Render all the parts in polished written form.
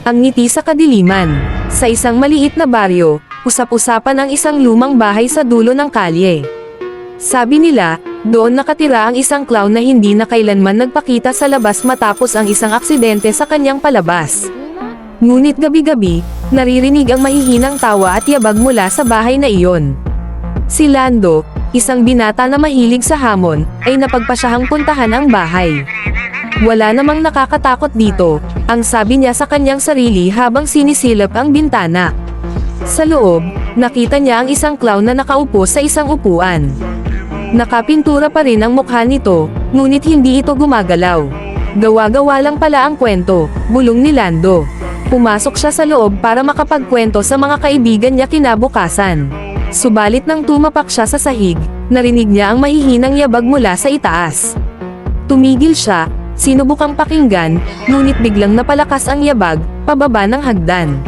Ang ngiti sa kadiliman. Sa isang maliit na baryo, usap-usapan ang isang lumang bahay sa dulo ng kalye. Sabi nila, doon nakatira ang isang clown na hindi na kailanman nagpakita sa labas matapos ang isang aksidente sa kanyang palabas. Ngunit gabi-gabi, naririnig ang mahihinang tawa at yabag mula sa bahay na iyon. Si Lando, isang binata na mahilig sa hamon, ay napagpasyahang puntahan ang bahay. Wala namang nakakatakot dito, ang sabi niya sa kanyang sarili habang sinisilap ang bintana. Sa loob, nakita niya ang isang clown na nakaupo sa isang upuan. Nakapintura pa rin ang mukha nito, ngunit hindi ito gumagalaw. Gawa-gawa lang pala ang kwento, bulong ni Lando. Pumasok siya sa loob para makapagkwento sa mga kaibigan niya kinabukasan. Subalit nang tumapak siya sa sahig, narinig niya ang mahihinang yabag mula sa itaas. Tumigil siya, sinubukang pakinggan, ngunit biglang napalakas ang yabag, pababa ng hagdan.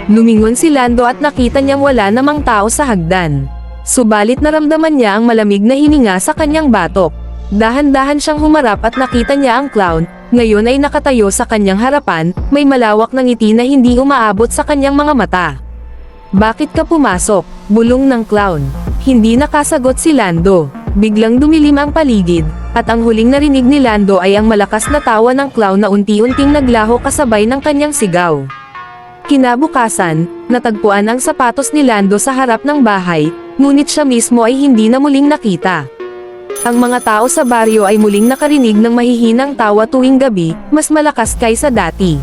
Lumingon si Lando at nakita niyang wala namang tao sa hagdan. Subalit naramdaman niya ang malamig na hininga sa kanyang batok. Dahan-dahan siyang humarap at nakita niya ang clown, ngayon ay nakatayo sa kanyang harapan, may malawak na ngiti na hindi umaabot sa kanyang mga mata. "Bakit ka pumasok?" bulong ng clown. Hindi nakasagot si Lando. Biglang dumilim ang paligid, at ang huling narinig ni Lando ay ang malakas na tawa ng clown na unti-unting naglaho kasabay ng kanyang sigaw. Kinabukasan, natagpuan ang sapatos ni Lando sa harap ng bahay, ngunit siya mismo ay hindi na muling nakita. Ang mga tao sa baryo ay muling nakarinig ng mahihinang tawa tuwing gabi, mas malakas kaysa dati.